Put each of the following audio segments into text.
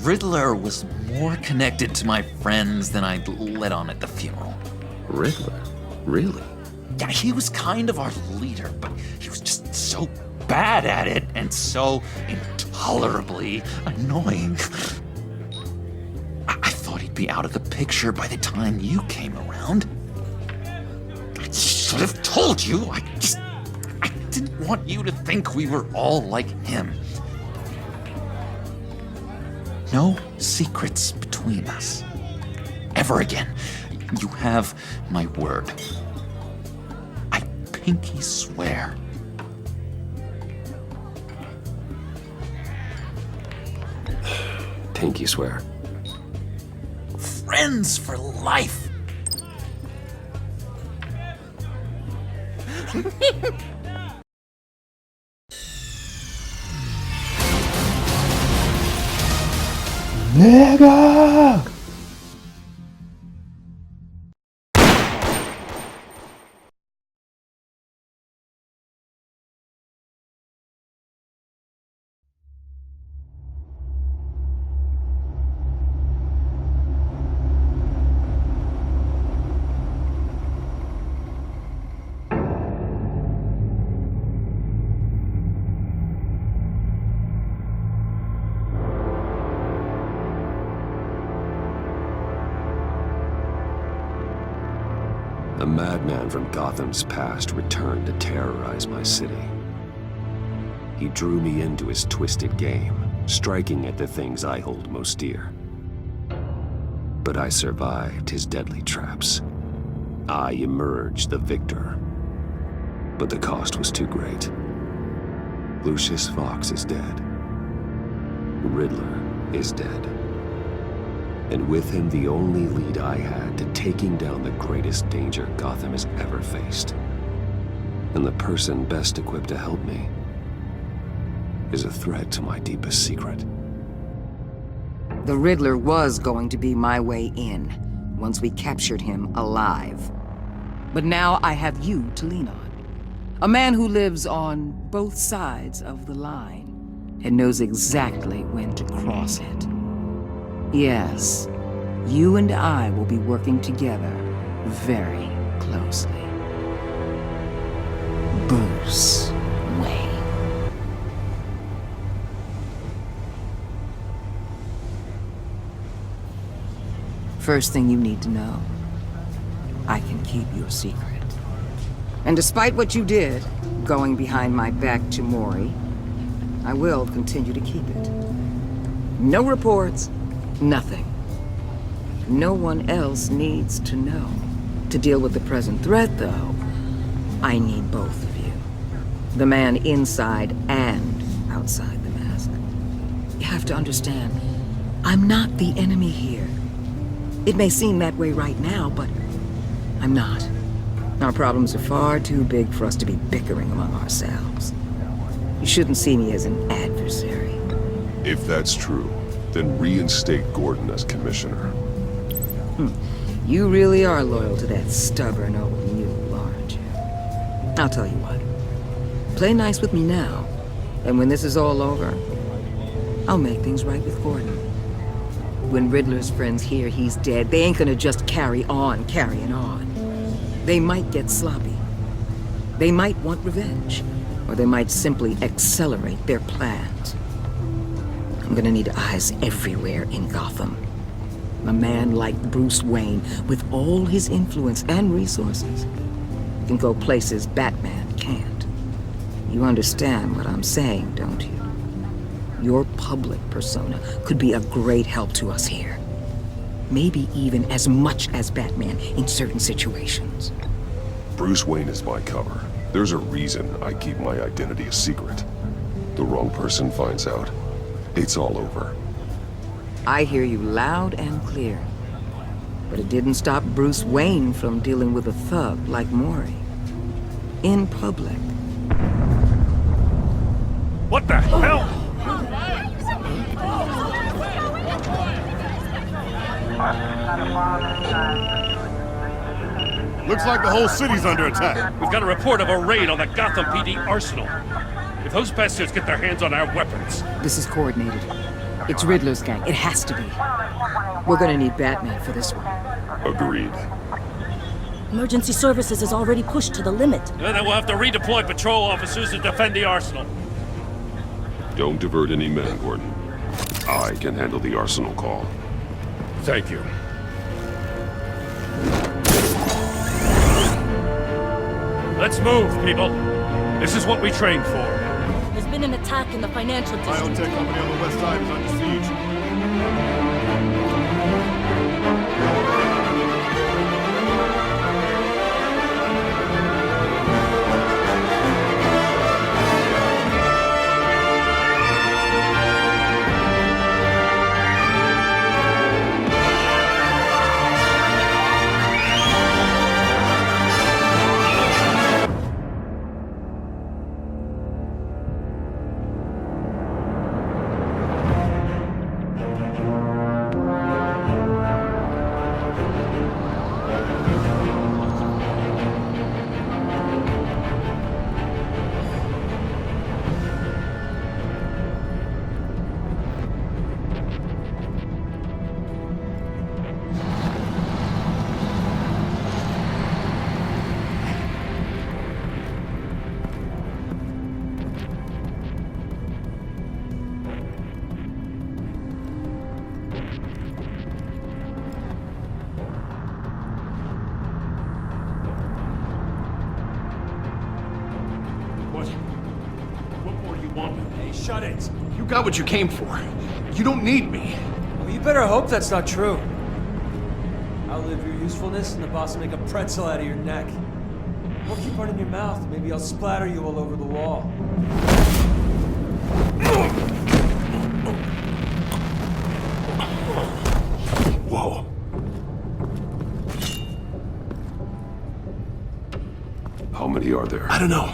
Riddler was more connected to my friends than I'd let on at the funeral. Riddler? Really? Yeah, he was kind of our leader, but he was just so bad at it and so intolerably annoying. I thought he'd be out of the picture by the time you came around. I should have told you. I didn't want you to think we were all like him. No secrets between us. Ever again. You have my word. I pinky swear. Pinky swear. Friends for life. Nigga! A madman from Gotham's past returned to terrorize my city. He drew me into his twisted game, striking at the things I hold most dear. But I survived his deadly traps. I emerged the victor. But the cost was too great. Lucius Fox is dead. Riddler is dead. And with him the only lead I had to taking down the greatest danger Gotham has ever faced. And the person best equipped to help me is a threat to my deepest secret. The Riddler was going to be my way in, once we captured him alive. But now I have you to lean on. A man who lives on both sides of the line and knows exactly when to cross it. Yes, you and I will be working together very closely. Bruce Wayne. First thing you need to know, I can keep your secret. And despite what you did, going behind my back to Mori, I will continue to keep it. No reports. Nothing. No one else needs to know. To deal with the present threat, though, I need both of you. The man inside and outside the mask. You have to understand, I'm not the enemy here. It may seem that way right now, but I'm not. Our problems are far too big for us to be bickering among ourselves. You shouldn't see me as an adversary. If that's true, then reinstate Gordon as commissioner. You really are loyal to that stubborn old mule, aren't you? I'll tell you what. Play nice with me now, and when this is all over, I'll make things right with Gordon. When Riddler's friends hear he's dead, they ain't gonna just carry on carrying on. They might get sloppy. They might want revenge, or they might simply accelerate their plans. I'm gonna need eyes everywhere in Gotham. A man like Bruce Wayne, with all his influence and resources, can go places Batman can't. You understand what I'm saying, don't you? Your public persona could be a great help to us here. Maybe even as much as Batman in certain situations. Bruce Wayne is my cover. There's a reason I keep my identity a secret. The wrong person finds out, it's all over. I hear you loud and clear. But it didn't stop Bruce Wayne from dealing with a thug like Mori. In public. What the hell? Looks like the whole city's under attack. We've got a report of a raid on the Gotham PD arsenal. If those bastards get their hands on our weapons... This is coordinated. It's Riddler's gang. It has to be. We're gonna need Batman for this one. Agreed. Emergency services is already pushed to the limit. And then we'll have to redeploy patrol officers to defend the arsenal. Don't divert any men, Gordon. I can handle the arsenal call. Thank you. Let's move, people. This is what we trained for. There's been an attack in the financial district. Biotech company on the west side is under siege. What more do you want? Hey, shut it. You got what you came for. You don't need me. Well, you better hope that's not true. Outlive your usefulness and the boss will make a pretzel out of your neck. Or keep running your mouth. Maybe I'll splatter you all over the wall. Whoa. How many are there? I don't know.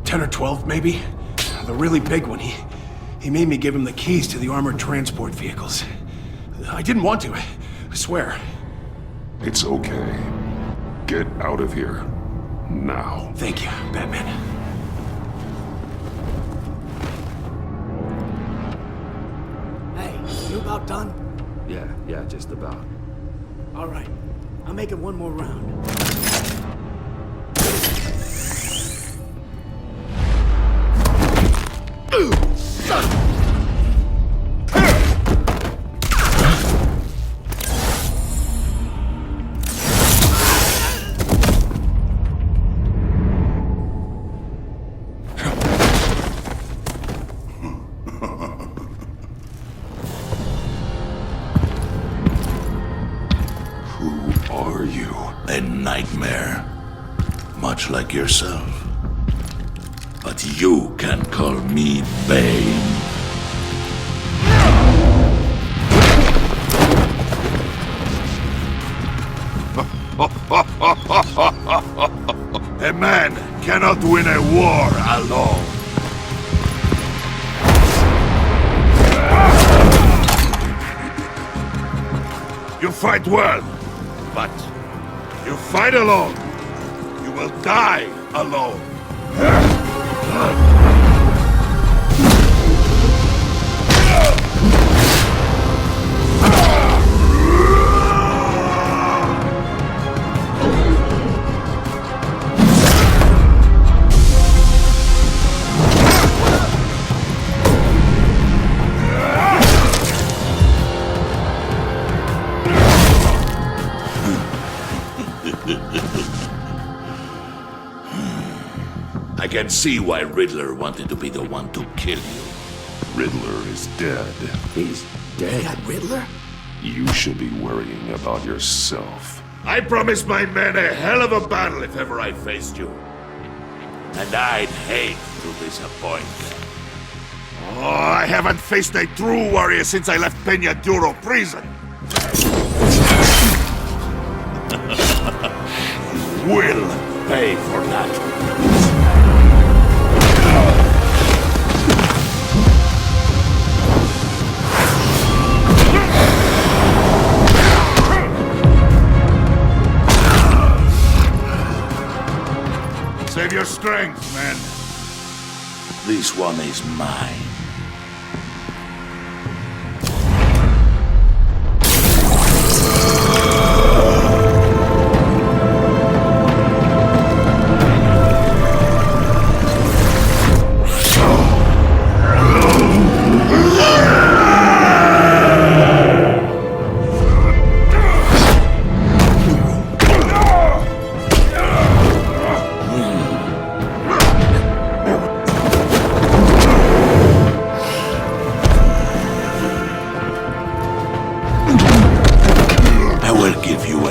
10 or 12, maybe? The really big one, he made me give him the keys to the armored transport vehicles. I didn't want to, I swear. It's okay. Get out of here. Now. Thank you, Batman. Hey, you about done? Yeah, just about. All right. I'll make it one more round. Who are you? A nightmare, much like yourself. But you can call me Bane. A man cannot win a war alone. You fight well, but you fight alone. You will die alone. I can see why Riddler wanted to be the one to kill you. Riddler is dead. He's dead. That Riddler? You should be worrying about yourself. I promised my men a hell of a battle if ever I faced you. And I'd hate to disappoint them. Oh, I haven't faced a true warrior since I left Peña Duro prison. You will pay for that. Save your strength, man. This one is mine.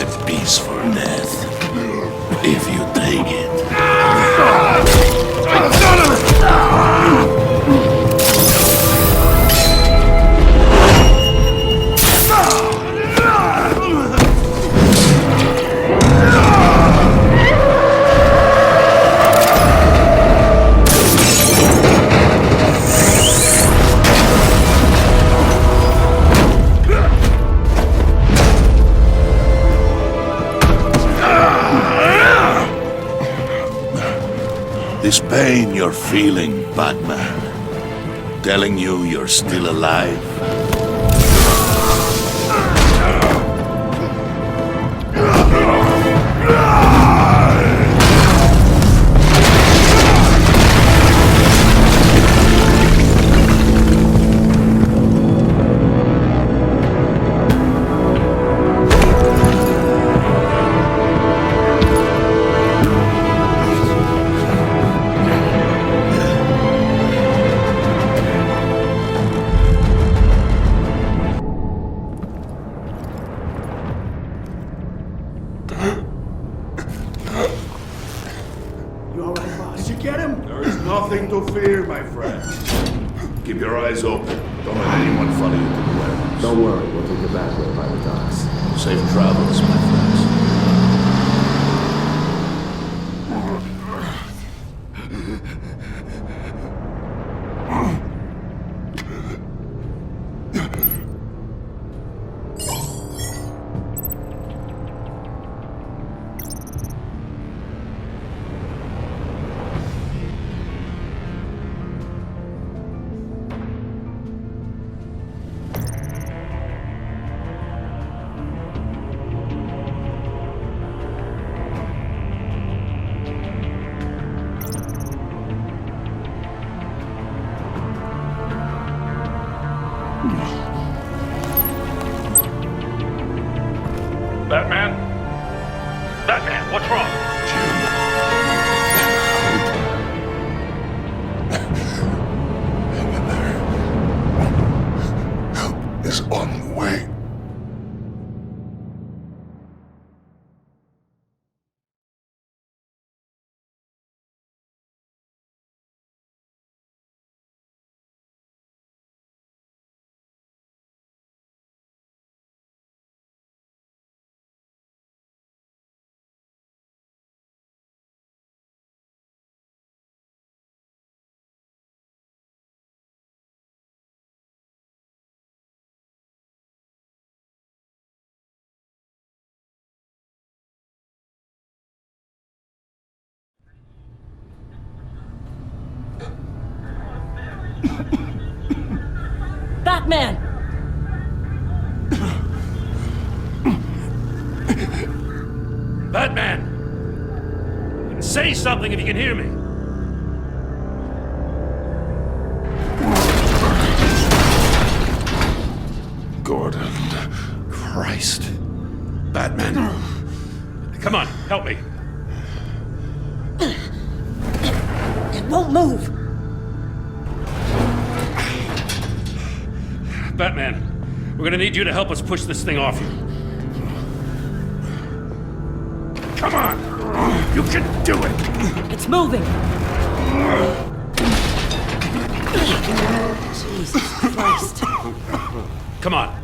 a peaceful death. If you take it. This pain you're feeling, Batman, telling you you're still alive? You alright, boss? Did you get him? There is nothing to fear, my friend. Keep your eyes open. Don't let anyone follow you to the warehouse. Don't worry, we'll take the back way by the docks. Safe travels, my friends. Batman? Batman, what's wrong? Hang in there. Help is on the way. Batman! Batman! Say something if you can hear me. Gordon. Christ. Batman. Come on, help me. It won't move! Batman, we're gonna need you to help us push this thing off you. Come on! You can do it! It's moving! Jesus Christ. Come on.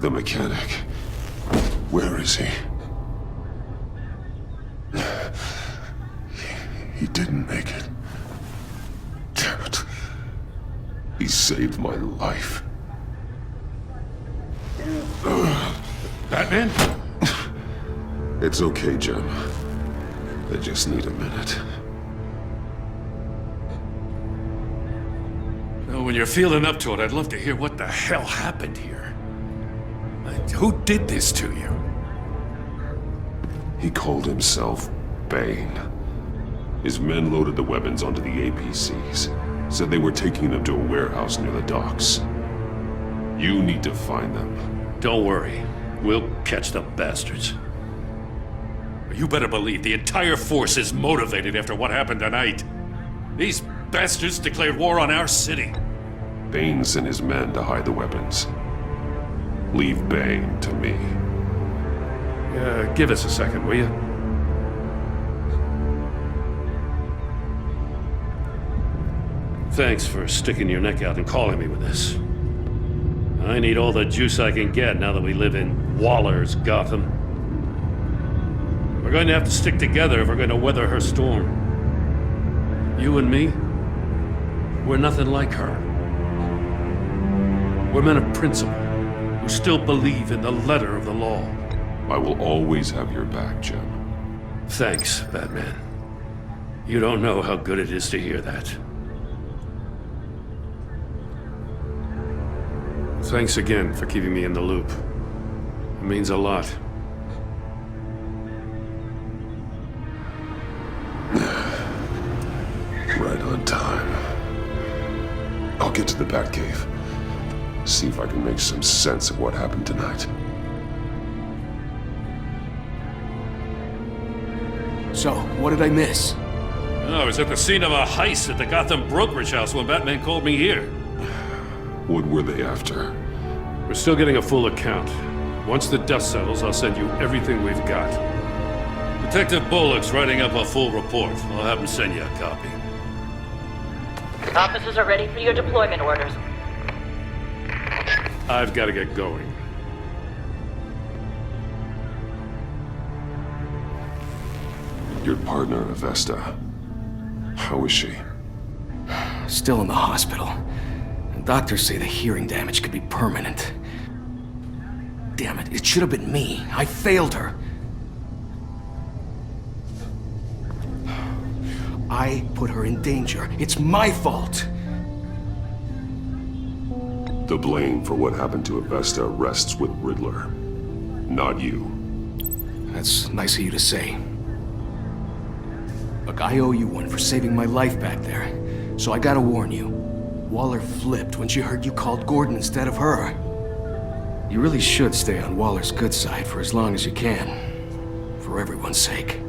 The mechanic. Where is he? He didn't make it. Damn it. He saved my life. Batman? It's okay, Jim. I just need a minute. Well, when you're feeling up to it, I'd love to hear what the hell happened here. Who did this to you? He called himself Bane. His men loaded the weapons onto the APCs. Said they were taking them to a warehouse near the docks. You need to find them. Don't worry. We'll catch the bastards. You better believe the entire force is motivated after what happened tonight. These bastards declared war on our city. Bane sent his men to hide the weapons. Leave Bane to me. Give us a second, will you? Thanks for sticking your neck out and calling me with this. I need all the juice I can get now that we live in Waller's Gotham. We're going to have to stick together if we're going to weather her storm. You and me, we're nothing like her. We're men of principle, who still believe in the letter of the law. I will always have your back, Jim. Thanks, Batman. You don't know how good it is to hear that. Thanks again for keeping me in the loop. It means a lot. Right on time. I'll get to the Batcave. See if I can make some sense of what happened tonight. So, what did I miss? I was at the scene of a heist at the Gotham brokerage house when Batman called me here. What were they after? We're still getting a full account. Once the dust settles, I'll send you everything we've got. Detective Bullock's writing up a full report. I'll have him send you a copy. Officers are ready for your deployment orders. I've got to get going. Your partner, Avesta. How is she? Still in the hospital. Doctors say the hearing damage could be permanent. Damn it, it should have been me. I failed her. I put her in danger. It's my fault. The blame for what happened to Avesta rests with Riddler, not you. That's nice of you to say. Look, I owe you one for saving my life back there. So I gotta warn you. Waller flipped when she heard you called Gordon instead of her. You really should stay on Waller's good side for as long as you can. For everyone's sake.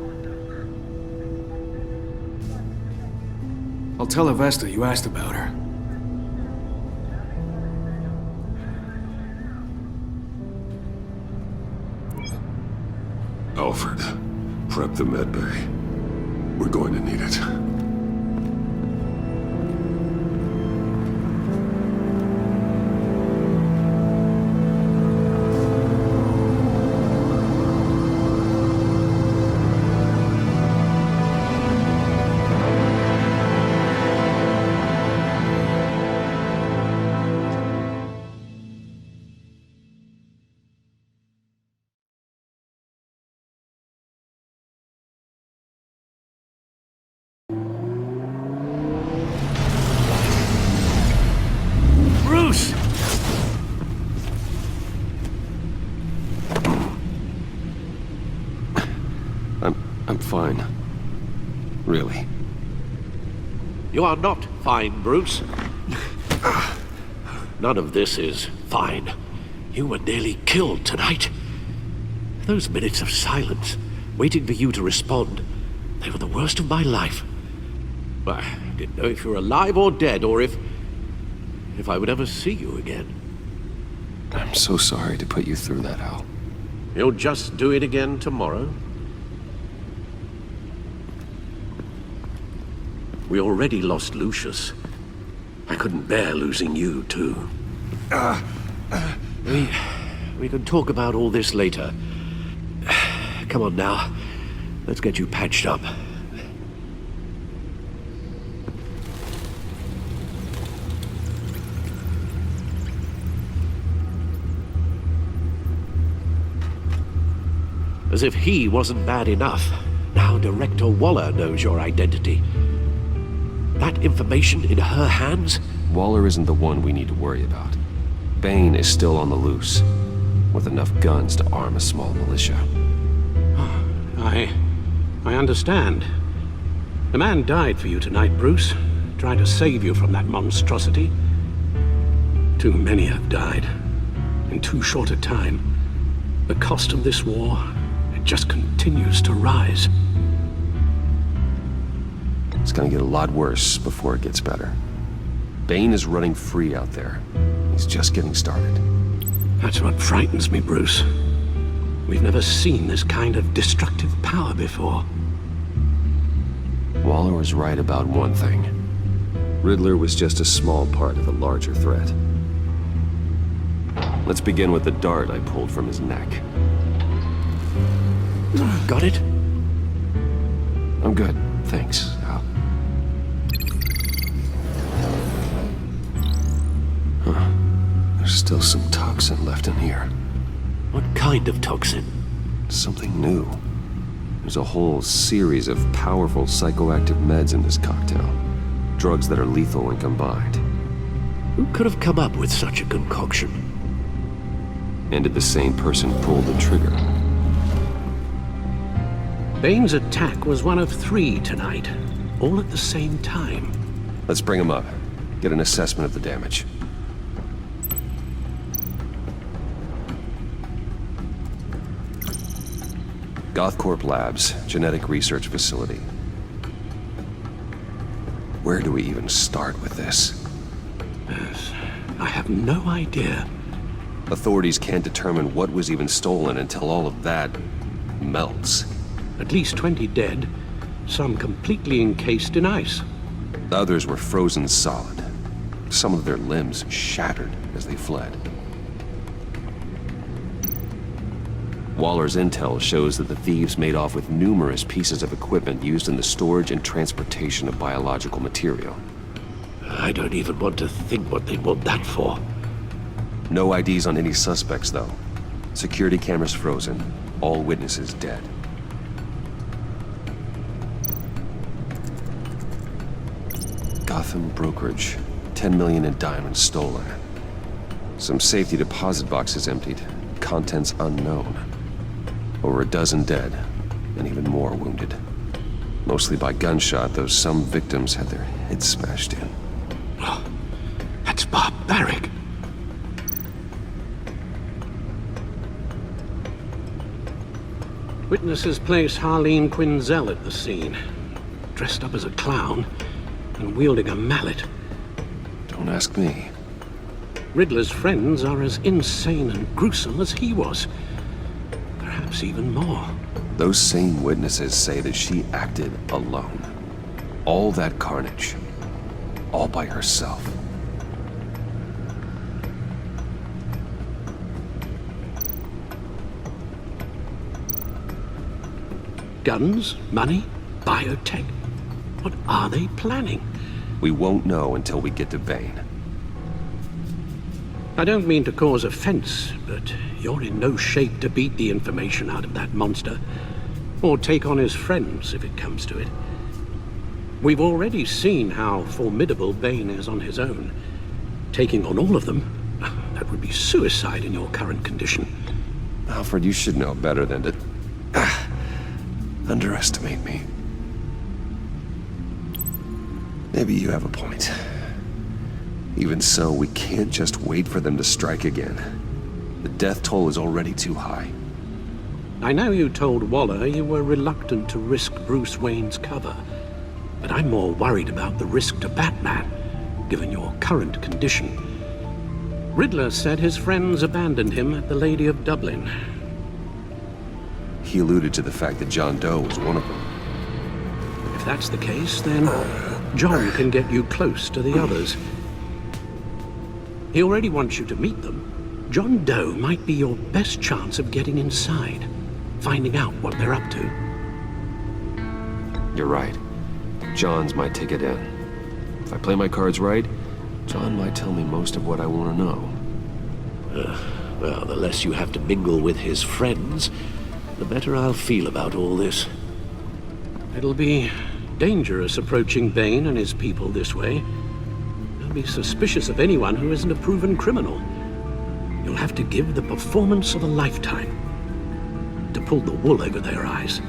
I'll tell Avesta you asked about her. Alfred, prep the medbay. We're going to need it. Bruce! I'm fine. Really. You are not fine, Bruce. None of this is fine. You were nearly killed tonight. Those minutes of silence, waiting for you to respond, they were the worst of my life. I didn't know if you were alive or dead, or if I would ever see you again. I'm so sorry to put you through that, Al. You'll just do it again tomorrow? We already lost Lucius. I couldn't bear losing you, too. We can talk about all this later. Come on now. Let's get you patched up. As if he wasn't bad enough, now Director Waller knows your identity. That information in her hands? Waller isn't the one we need to worry about. Bane is still on the loose, with enough guns to arm a small militia. I understand. The man died for you tonight, Bruce, trying to save you from that monstrosity. Too many have died, in too short a time. The cost of this war, it just continues to rise. It's gonna get a lot worse before it gets better. Bane is running free out there. He's just getting started. That's what frightens me, Bruce. We've never seen this kind of destructive power before. Waller was right about one thing. Riddler was just a small part of the larger threat. Let's begin with the dart I pulled from his neck. Got it? I'm good, thanks. Huh. There's still some toxin left in here. What kind of toxin? Something new. There's a whole series of powerful psychoactive meds in this cocktail. Drugs that are lethal when combined. Who could have come up with such a concoction? And did the same person pull the trigger? Bane's attack was one of 3 tonight, all at the same time. Let's bring him up. Get an assessment of the damage. Gothcorp Labs, genetic research facility. Where do we even start with this? Yes, I have no idea. Authorities can't determine what was even stolen until all of that melts. At least 20 dead, some completely encased in ice. Others were frozen solid. Some of their limbs shattered as they fled. Waller's intel shows that the thieves made off with numerous pieces of equipment used in the storage and transportation of biological material. I don't even want to think what they'd want that for. No IDs on any suspects, though. Security cameras frozen. All witnesses dead. Gotham Brokerage. 10 million in diamonds stolen. Some safety deposit boxes emptied. Contents unknown. Over a dozen dead, and even more wounded. Mostly by gunshot, though some victims had their heads smashed in. Oh, that's barbaric. Witnesses place Harleen Quinzel at the scene, dressed up as a clown and wielding a mallet. Don't ask me. Riddler's friends are as insane and gruesome as he was. Perhaps even more. Those same witnesses say that she acted alone. All that carnage. All by herself. Guns? Money? Biotech? What are they planning? We won't know until we get to Bane. I don't mean to cause offense, but you're in no shape to beat the information out of that monster. Or take on his friends, if it comes to it. We've already seen how formidable Bane is on his own. Taking on all of them, that would be suicide in your current condition. Alfred, you should know better than to underestimate me. Maybe you have a point. Even so, we can't just wait for them to strike again. The death toll is already too high. I know you told Waller you were reluctant to risk Bruce Wayne's cover, but I'm more worried about the risk to Batman, given your current condition. Riddler said his friends abandoned him at the Lady of Dublin. He alluded to the fact that John Doe was one of them. If that's the case, then John can get you close to the others. He already wants you to meet them. John Doe might be your best chance of getting inside, finding out what they're up to. You're right. John's my ticket in. If I play my cards right, John might tell me most of what I want to know. Well, the less you have to mingle with his friends, the better I'll feel about all this. It'll be dangerous approaching Bane and his people this way. They'll be suspicious of anyone who isn't a proven criminal. You'll have to give the performance of a lifetime to pull the wool over their eyes.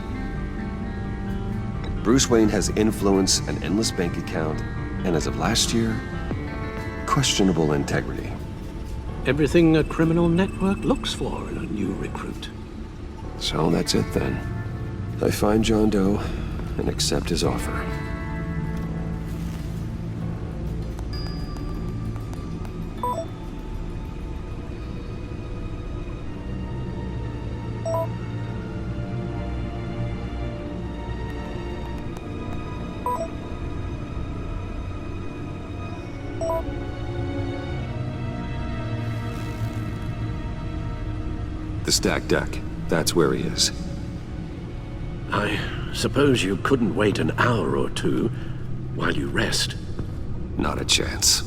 Bruce Wayne has influence, an endless bank account, and as of last year, questionable integrity. Everything a criminal network looks for in a new recruit. So that's it then. I find John Doe and accept his offer. The stacked deck. That's where he is. I suppose you couldn't wait an hour or two while you rest. Not a chance.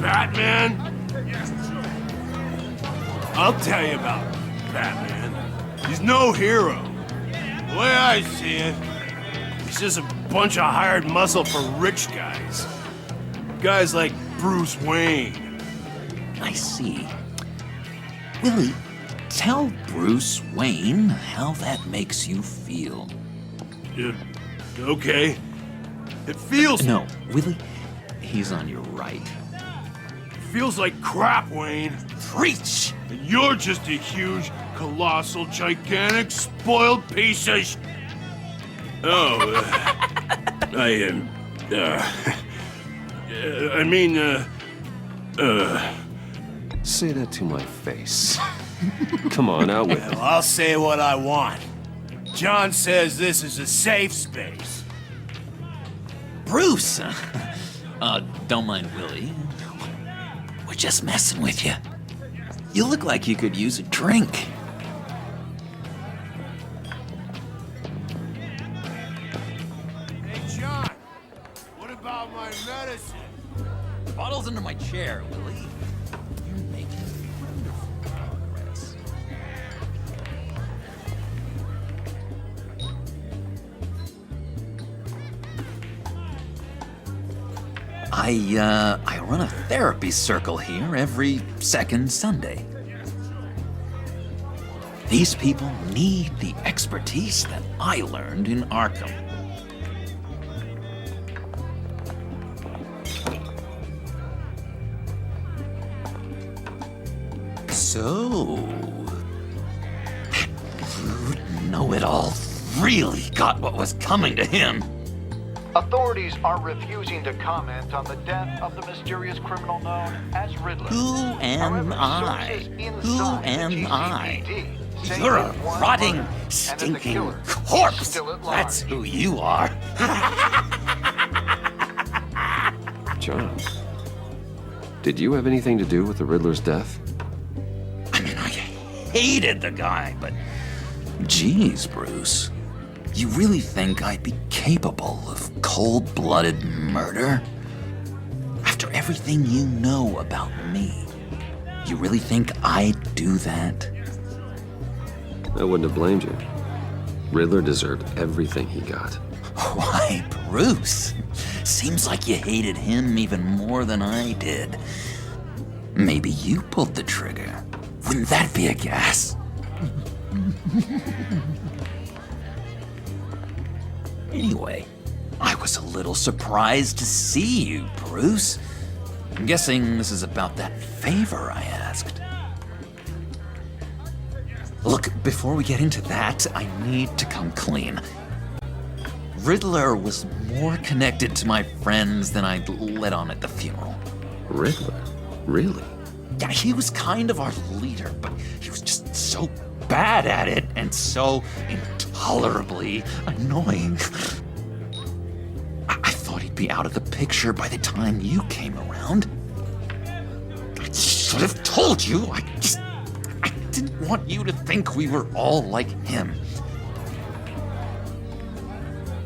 Batman? I'll tell you about Batman. He's no hero. The way I see it, he's just a bunch of hired muscle for rich guys. Guys like Bruce Wayne. I see. Willie, tell Bruce Wayne how that makes you feel. Okay. It feels... No, Willie, he's on your right. Feels like crap, Wayne. Preach! And you're just a huge, colossal, gigantic, spoiled piece of Say that to my face. Come on, out with it. Well, I'll say what I want. John says this is a safe space. Bruce! Don't mind Willie. We're just messing with you. You look like you could use a drink. Hey, John, what about my medicine? The bottle's under my chair, Willie. You're making wonderful progress. I run a therapy circle here every second Sunday. These people need the expertise that I learned in Arkham. So, that rude know-it-all really got what was coming to him. Authorities are refusing to comment on the death of the mysterious criminal known as Riddler. Who am I? Who am I? You're a rotting, stinking corpse. That's who you are. John, did you have anything to do with the Riddler's death? I mean, I hated the guy, but geez, Bruce. You really think I'd be capable of cold-blooded murder? After everything you know about me, you really think I'd do that? I wouldn't have blamed you. Riddler deserved everything he got. Why, Bruce? Seems like you hated him even more than I did. Maybe you pulled the trigger. Wouldn't that be a gas? Anyway, I was a little surprised to see you, Bruce. I'm guessing this is about that favor I asked. Look, before we get into that, I need to come clean. Riddler was more connected to my friends than I'd let on at the funeral. Riddler? Really? Yeah, he was kind of our leader, but he was just so bad at it and so intolerably annoying. I thought he'd be out of the picture by the time you came around. I should have told you. I didn't want you to think we were all like him.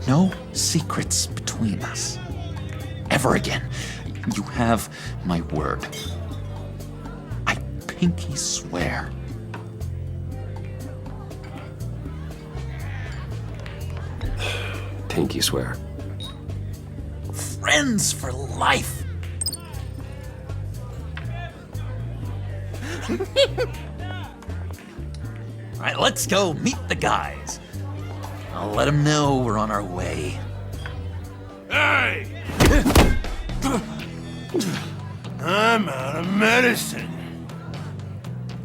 No secrets between us. Ever again. You have my word. I pinky swear. Pinky swear. Friends for life. All right, let's go meet the guys. I'll let them know we're on our way. Hey! I'm out of medicine.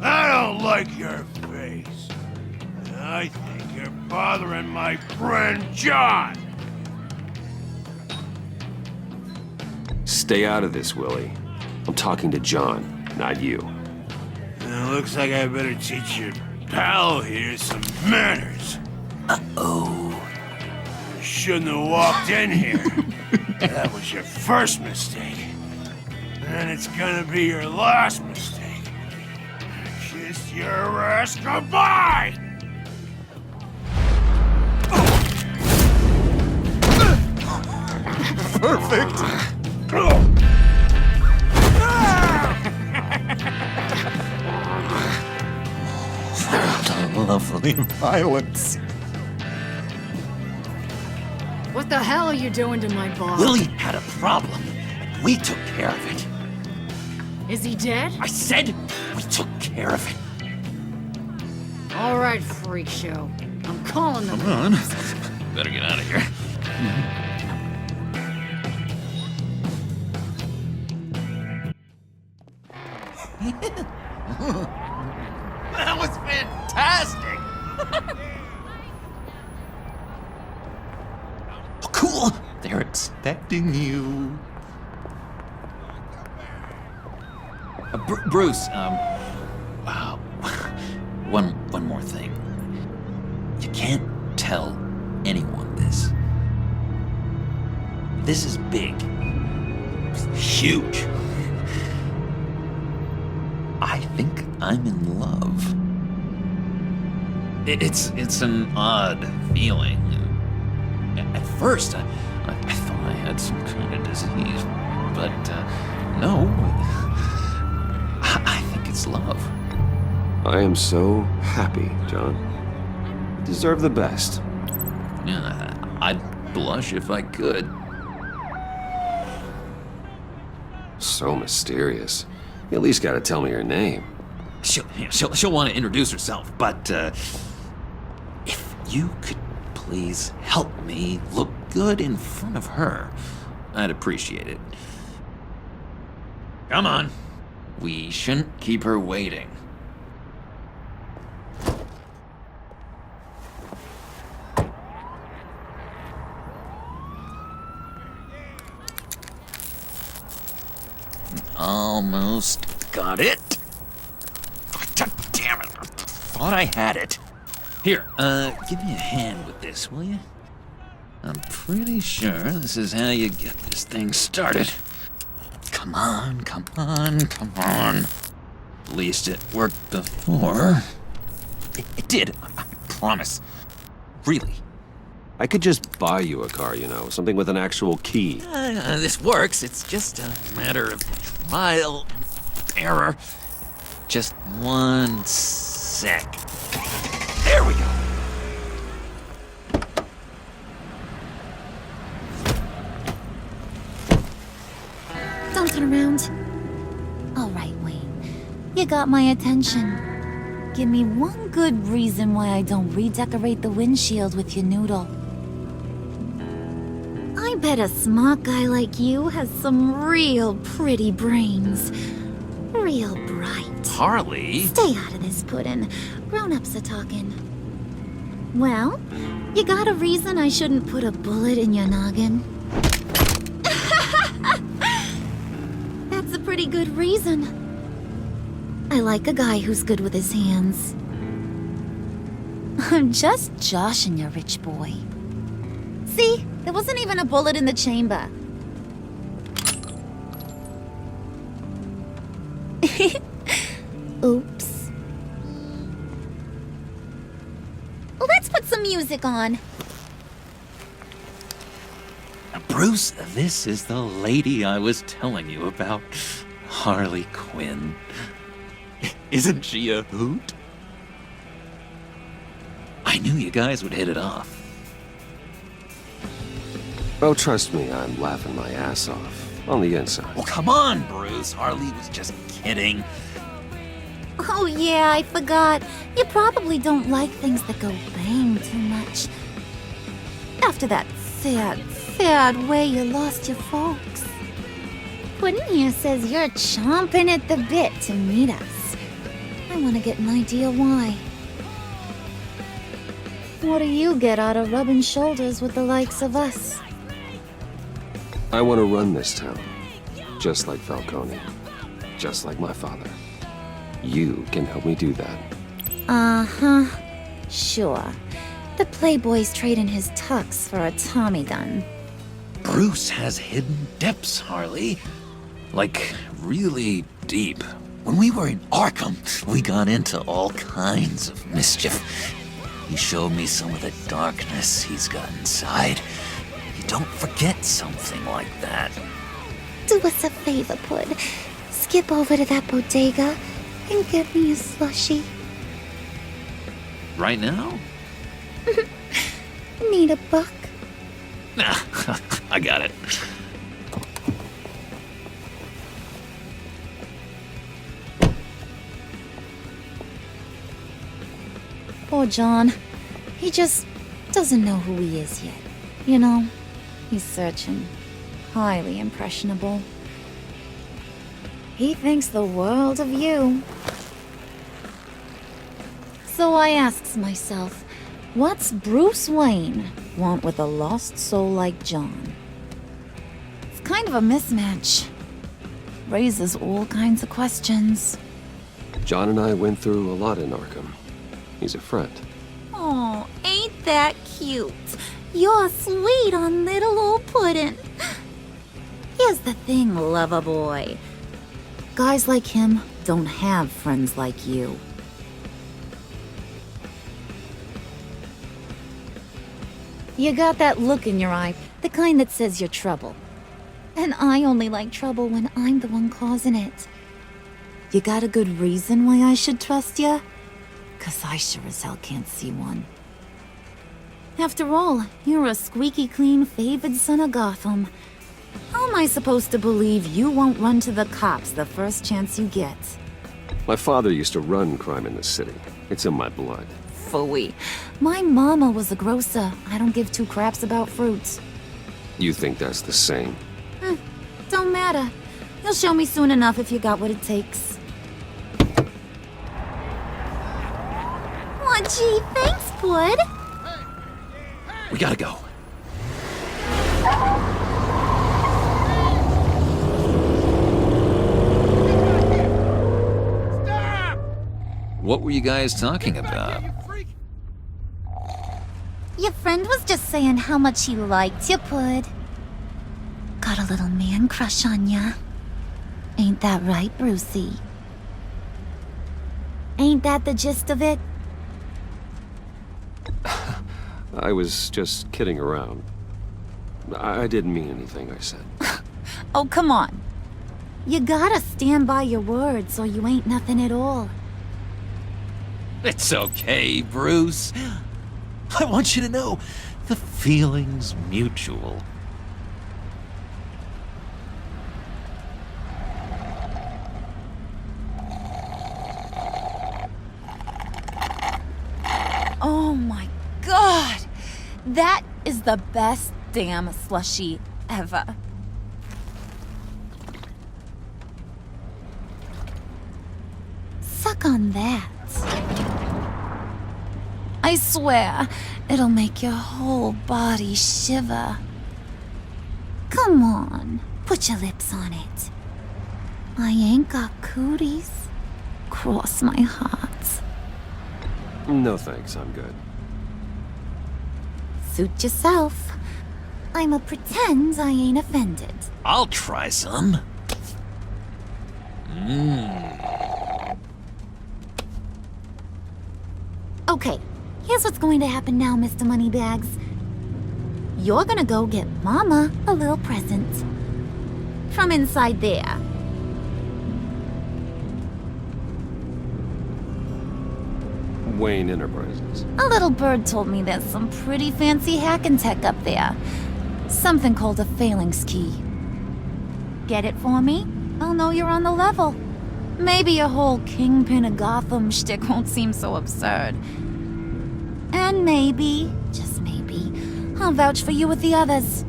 I don't like your face. I think you're bothering my friend John. Stay out of this, Willie. I'm talking to John, not you. Now looks like I better teach your pal here some manners. Uh-oh. You shouldn't have walked in here. That was your first mistake. And it's gonna be your last mistake. Kiss your ass goodbye! Perfect. Lovely violence. What the hell are you doing to my boss? Willie had a problem. We took care of it. Is he dead? I said we took care of it. All right, freak show. I'm calling them. Come on. Better get out of here. That was fantastic! Oh, cool! They're expecting you. Bruce, wow. One more thing. You can't tell anyone this. This is big. Huge. I think I'm in love. It's an odd feeling. At first, I thought I had some kind of disease, but no. I think it's love. I am so happy, John. You deserve the best. Yeah, I'd blush if I could. So mysterious. You at least gotta tell me your name. She'll want to introduce herself, but if you could please help me look good in front of her, I'd appreciate it. Come on. We shouldn't keep her waiting. Almost got it. God damn it. I thought I had it. Here, give me a hand with this, will you? I'm pretty sure this is how you get this thing started. Come on, come on, come on. At least it worked before. It did, I promise. Really. I could just buy you a car, you know, something with an actual key. This works. It's just a matter of trial and error. Just 1 sec. There we go. Don't turn around. All right, Wayne. You got my attention. Give me one good reason why I don't redecorate the windshield with your noodle. I bet a smart guy like you has some real pretty brains. Real bright. Harley? Stay out of this, Puddin'. Grown-ups are talking. Well, you got a reason I shouldn't put a bullet in your noggin? That's a pretty good reason. I like a guy who's good with his hands. I'm just joshing you, rich boy. See? There wasn't even a bullet in the chamber. Oops. Well, let's put some music on. Bruce, this is the lady I was telling you about. Harley Quinn. Isn't she a hoot? I knew you guys would hit it off. Oh, trust me, I'm laughing my ass off. On the inside. Well, come on, Bruce. Harley was just kidding. Oh yeah, I forgot. You probably don't like things that go bang too much. After that sad way you lost your folks. Puddin' here says you're chomping at the bit to meet us. I want to get an idea why. What do you get out of rubbing shoulders with the likes of us? I want to run this town. Just like Falcone. Just like my father. You can help me do that. Uh-huh. Sure. The Playboy's trading his tux for a Tommy gun. Bruce has hidden depths, Harley. Like, really deep. When we were in Arkham, we got into all kinds of mischief. He showed me some of the darkness he's got inside. You don't forget something like that. Do us a favor, Pud. Skip over to that bodega and get me a slushie. Right now? Need a buck? Nah, I got it. Poor John. He just doesn't know who he is yet. You know, he's searching. Highly impressionable. He thinks the world of you. So I asks myself, what's Bruce Wayne want with a lost soul like John? It's kind of a mismatch. Raises all kinds of questions. John and I went through a lot in Arkham. He's a friend. Oh, ain't that cute? You're sweet on little old Puddin'. Here's the thing, lover boy. Guys like him don't have friends like you. You got that look in your eye, the kind that says you're trouble. And I only like trouble when I'm the one causing it. You got a good reason why I should trust you? 'Cause I sure as hell can't see one. After all, you're a squeaky clean favored son of Gotham. How am I supposed to believe you won't run to the cops the first chance you get? My father used to run crime in the city. It's in my blood. Phooey. My mama was a grocer. I don't give two craps about fruits. You think that's the same? Don't matter. You'll show me soon enough if you got what it takes. Aw, gee, thanks, Pud. We gotta go. What were you guys talking about? Your friend was just saying how much he liked you, Pud. Got a little man crush on ya. Ain't that right, Brucey? Ain't that the gist of it? I was just kidding around. I didn't mean anything I said. Oh, come on. You gotta stand by your words or you ain't nothing at all. It's okay, Bruce. I want you to know the feeling's mutual. Oh my god! That is the best damn slushie ever. Suck on that. I swear, it'll make your whole body shiver. Come on, put your lips on it. I ain't got cooties. Cross my heart. No thanks, I'm good. Suit yourself. I'ma pretend I ain't offended. I'll try some. Okay, here's what's going to happen now, Mr. Moneybags. You're gonna go get Mama a little present. From inside there. Wayne Enterprises. A little bird told me there's some pretty fancy hacking tech up there. Something called a phalanx key. Get it for me? I'll know you're on the level. Maybe your whole Kingpin of Gotham shtick won't seem so absurd. And maybe, just maybe, I'll vouch for you with the others.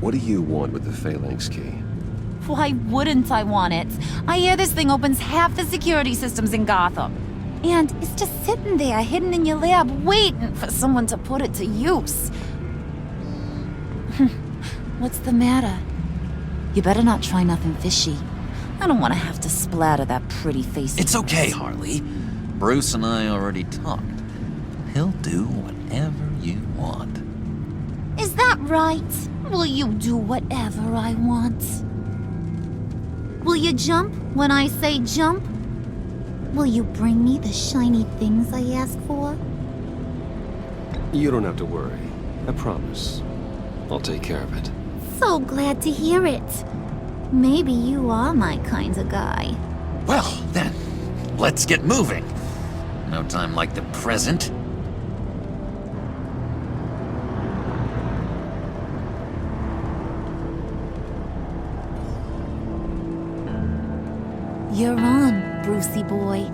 What do you want with the phalanx key? Why wouldn't I want it? I hear this thing opens half the security systems in Gotham. And it's just sitting there, hidden in your lab, waiting for someone to put it to use. What's the matter? You better not try nothing fishy, I don't want to have to splatter that pretty face. It's okay, Harley. Bruce and I already talked. He'll do whatever you want. Is that right? Will you do whatever I want? Will you jump when I say jump? Will you bring me the shiny things I ask for? You don't have to worry. I promise. I'll take care of it. So glad to hear it. Maybe you are my kind of guy. Well, then, let's get moving. No time like the present. You're on, Brucey boy.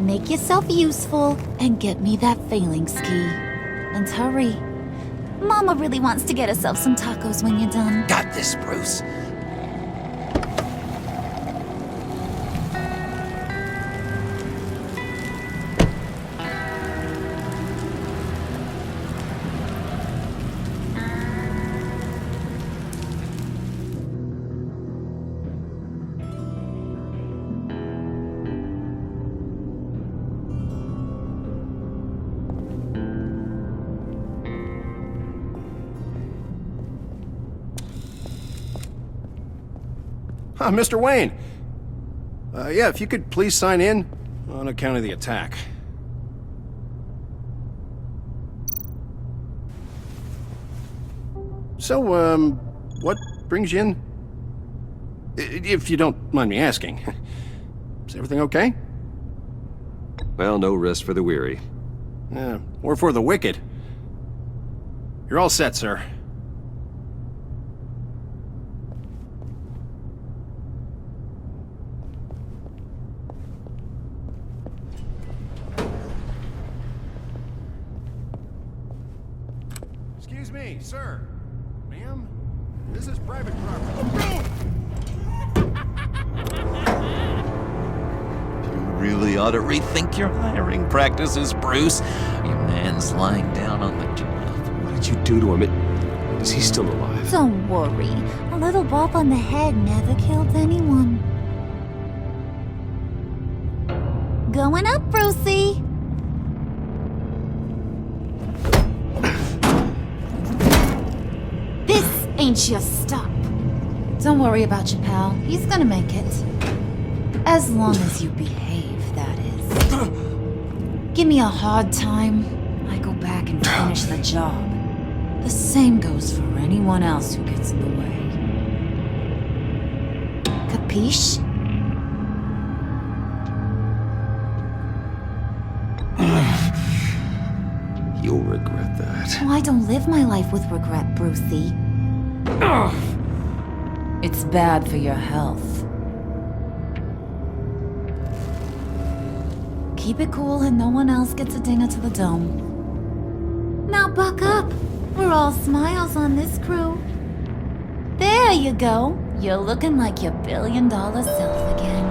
Make yourself useful and get me that failing ski. And hurry. Mama really wants to get herself some tacos when you're done. Got this, Bruce. Mr. Wayne. Yeah, if you could please sign in on account of the attack. So, what brings you in? If you don't mind me asking. Is everything okay? Well, no rest for the weary. Yeah, or for the wicked. You're all set, sir. Excuse me, sir. Ma'am? This is private property. You really ought to rethink your hiring practices, Bruce. Your man's lying down on the job. What did you do to him? Is he still alive? Don't worry. A little bump on the head never killed anyone. Going up, Brucey. This ain't your stop. Don't worry about your pal. He's gonna make it. As long as you behave, that is. Give me a hard time, I go back and finish the job. The same goes for anyone else who gets in the way. Capiche? You'll regret that. Oh, I don't live my life with regret, Brucey. It's bad for your health. Keep it cool and no one else gets a dinger to the dome. Now buck up. We're all smiles on this crew. There you go. You're looking like your billion-dollar self again.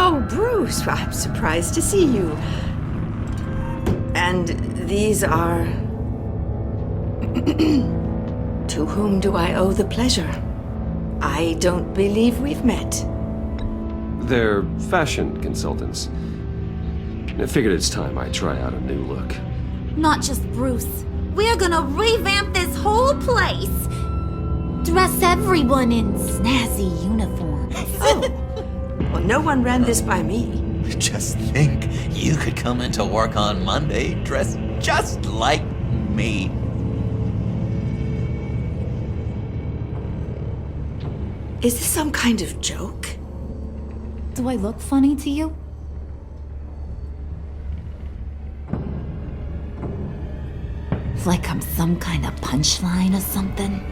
Oh, Bruce, I'm surprised to see you. And these are... To whom do I owe the pleasure? I don't believe we've met. They're fashion consultants. I figured it's time I try out a new look. Not just Bruce. We're gonna revamp this whole place. Dress everyone in snazzy uniforms. Oh, well, no one ran this by me. Just think, you could come into work on Monday dressed just like me. Is this some kind of joke? Do I look funny to you? Like I'm some kind of punchline or something?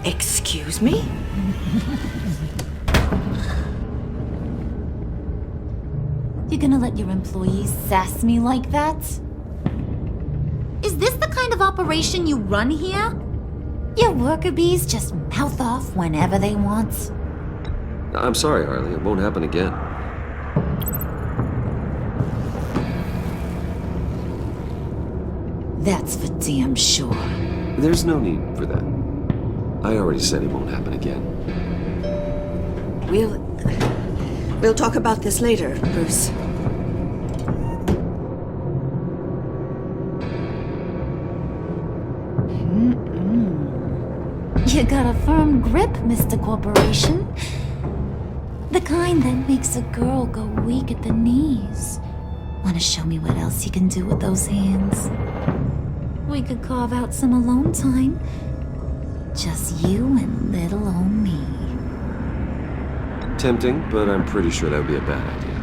Excuse me? You gonna let your employees sass me like that? Is this the kind of operation you run here? Your worker bees just mouth off whenever they want. I'm sorry, Harley. It won't happen again. That's for damn sure. There's no need for that. I already said it won't happen again. We'll talk about this later, Bruce. You got a firm grip, Mr. Corporation. The kind that makes a girl go weak at the knees. Wanna show me what else you can do with those hands? We could carve out some alone time. Just you and little old me. Tempting, but I'm pretty sure that would be a bad idea.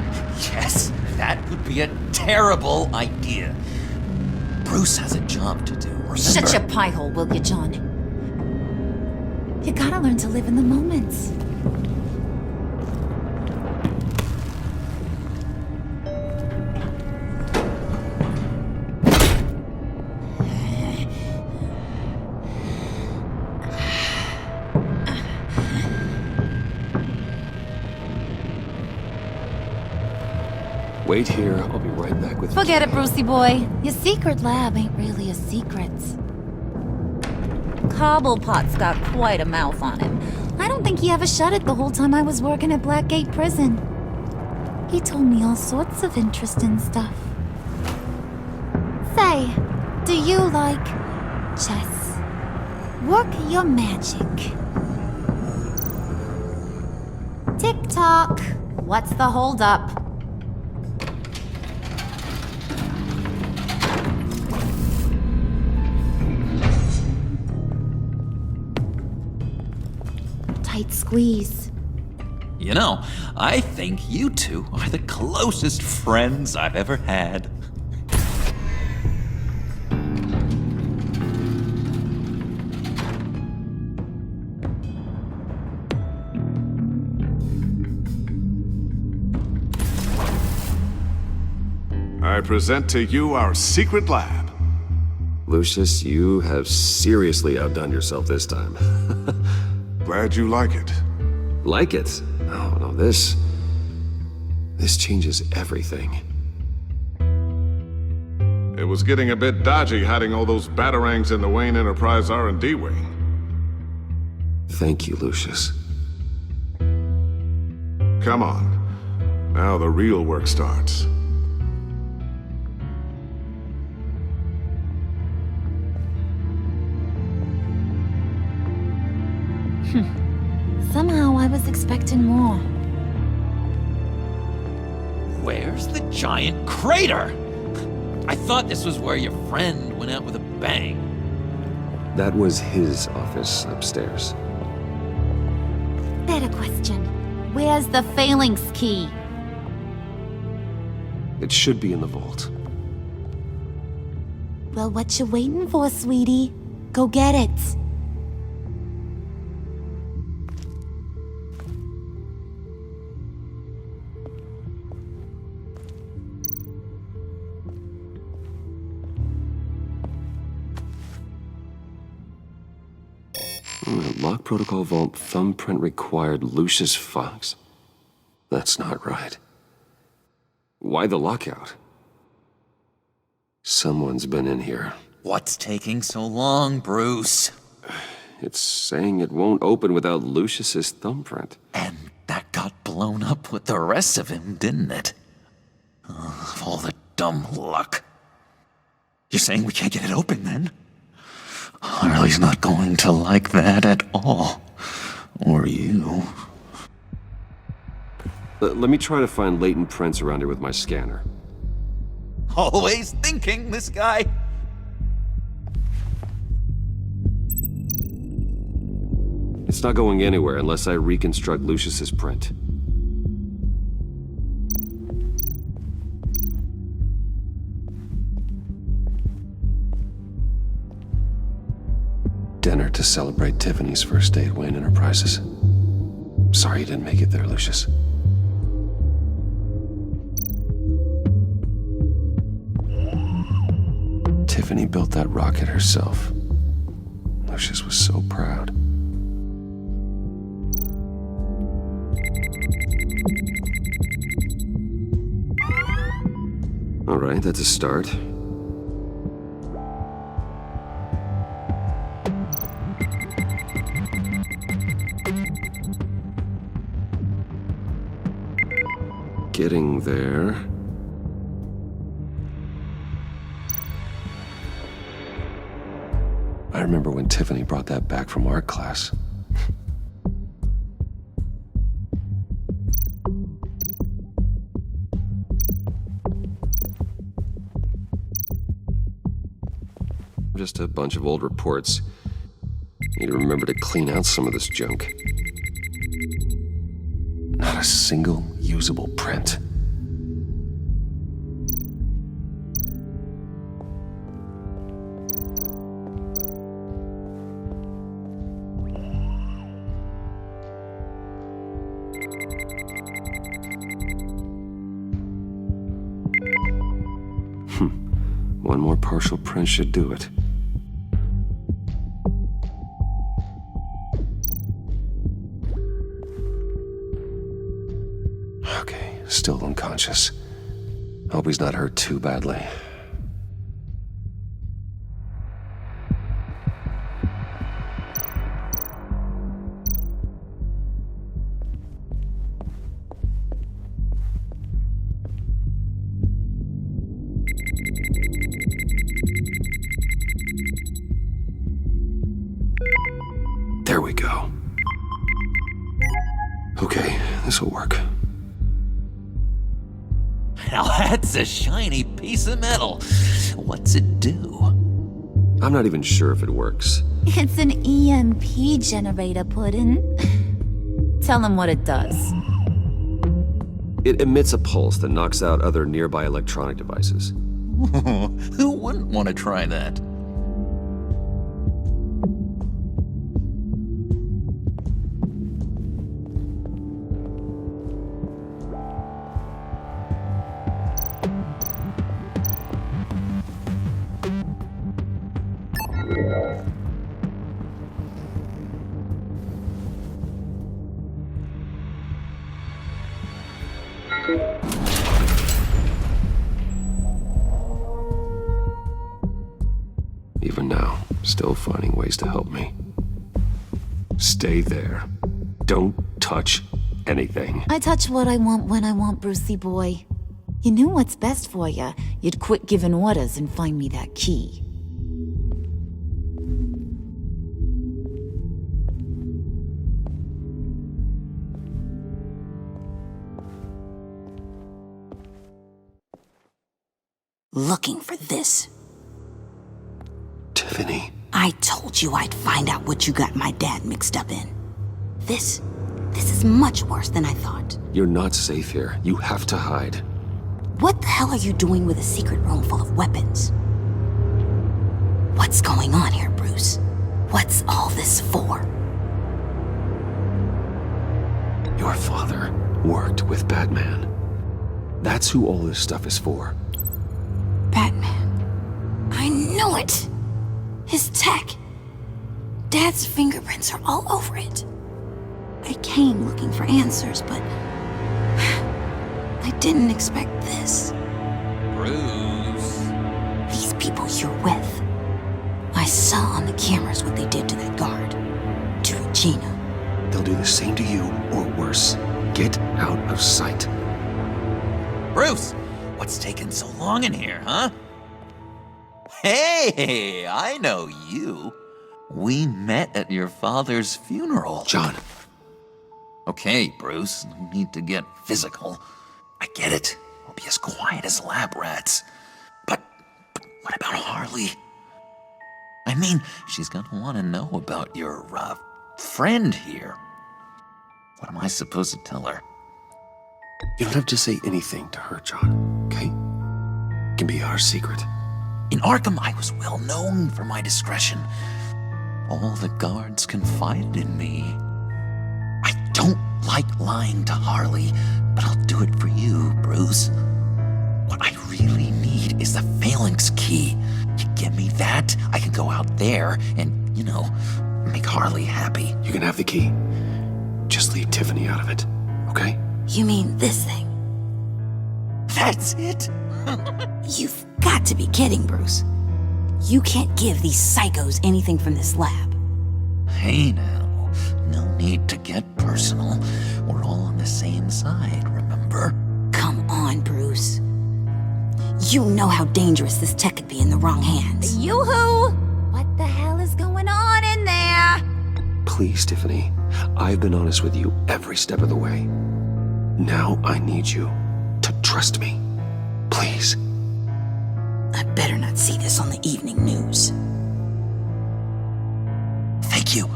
Yes, that would be a terrible idea. Bruce has a job to do, remember? Shut your pie hole, will you, John? You gotta learn to live in the moment. Wait here, I'll be right back with you. Forget it, Brucey boy. Your secret lab ain't really a secret. Cobblepot's got quite a mouth on him. I don't think he ever shut it the whole time I was working at Blackgate Prison. He told me all sorts of interesting stuff. Say, do you like chess? Work your magic. Tick-tock. What's the holdup? Tight squeeze. You know, I think you two are the closest friends I've ever had. I present to you our secret lab. Lucius, you have seriously outdone yourself this time. Glad you like it. Like it? Oh, no, this changes everything. It was getting a bit dodgy hiding all those batarangs in the Wayne Enterprise R&D wing. Thank you, Lucius. Come on. Now the real work starts. Somehow I was expecting more. Where's the giant crater? I thought this was where your friend went out with a bang. That was his office upstairs. Better question. Where's the phalanx key? It should be in the vault. Well, what you waiting for, sweetie? Go get it. Lock protocol vault thumbprint required Lucius Fox? That's not right. Why the lockout? Someone's been in here. What's taking so long, Bruce? It's saying it won't open without Lucius's thumbprint. And that got blown up with the rest of him, didn't it? Of all the dumb luck. You're saying we can't get it open, then? Harley's not going to like that at all. Or you. Let me try to find latent prints around here with my scanner. Always thinking, this guy. It's not going anywhere unless I reconstruct Lucius's print. Dinner to celebrate Tiffany's first day at Wayne Enterprises. Sorry you didn't make it there, Lucius. Tiffany built that rocket herself. Lucius was so proud. All right, that's a start. Getting there. I remember when Tiffany brought that back from art class. Just a bunch of old reports. Need to remember to clean out some of this junk. Not a single usable print. One more partial print should do it. Okay, still unconscious. Hope he's not hurt too badly. There we go. Okay, this'll work. Now that's a shiny piece of metal. What's it do? I'm not even sure if it works. It's an EMP generator, Puddin'. Tell him what it does. It emits a pulse that knocks out other nearby electronic devices. Who wouldn't want to try that? Even now, still finding ways to help me. Stay there. Don't touch anything. I touch what I want when I want, Brucey boy. You knew what's best for you. You'd quit giving orders and find me that key. Looking for this. Tiffany. I told you I'd find out what you got my dad mixed up in. This is much worse than I thought. You're not safe here. You have to hide. What the hell are you doing with a secret room full of weapons? What's going on here, Bruce? What's all this for? Your father worked with Batman. That's who all this stuff is for. Batman. I knew it! His tech. Dad's fingerprints are all over it. I came looking for answers, but I didn't expect this. Bruce. These people you're with. I saw on the cameras what they did to that guard. To Regina. They'll do the same to you, or worse. Get out of sight. Bruce, what's taking so long in here, huh? Hey, I know you. We met at your father's funeral. John. Okay, Bruce, no need to get physical. I get it. We'll be as quiet as lab rats. But what about Harley? I mean, she's gonna want to know about your, friend here. What am I supposed to tell her? You don't have to say anything to her, John, okay? It can be our secret. In Arkham, I was well known for my discretion. All the guards confided in me. I don't like lying to Harley, but I'll do it for you, Bruce. What I really need is the Phalanx key. You give me that, I can go out there and, make Harley happy. You can have the key. Just leave Tiffany out of it, okay? You mean this thing? That's it? You've got to be kidding, Bruce. You can't give these psychos anything from this lab. Hey now, no need to get personal. We're all on the same side, remember? Come Come on, Bruce. You know how dangerous this tech could be in the wrong hands. Yoo-hoo! What the hell is going on in there? Please, Tiffany. I've been honest with you every step of the way. Now I need you to trust me. Please. I better not see this on the evening news. Thank you.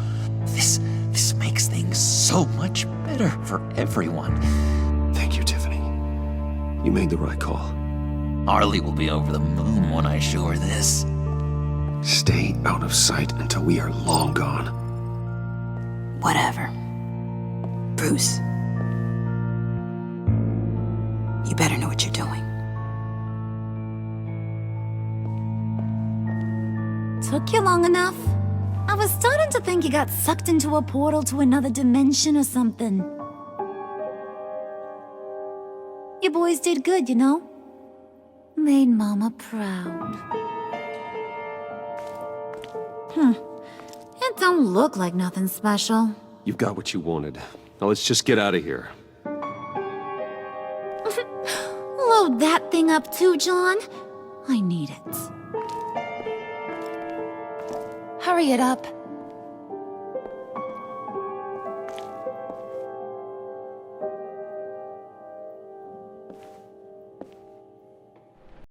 This makes things so much better for everyone. Thank you, Tiffany. You made the right call. Harley will be over the moon when I show her this. Stay out of sight until we are long gone. Whatever. Bruce. You better know what you're doing. Took you long enough? I was starting to think you got sucked into a portal to another dimension or something. You boys did good, you know? Made Mama proud. It don't look like nothing special. You've got what you wanted. Now let's just get out of here. Load that thing up too, John. I need it. Hurry it up.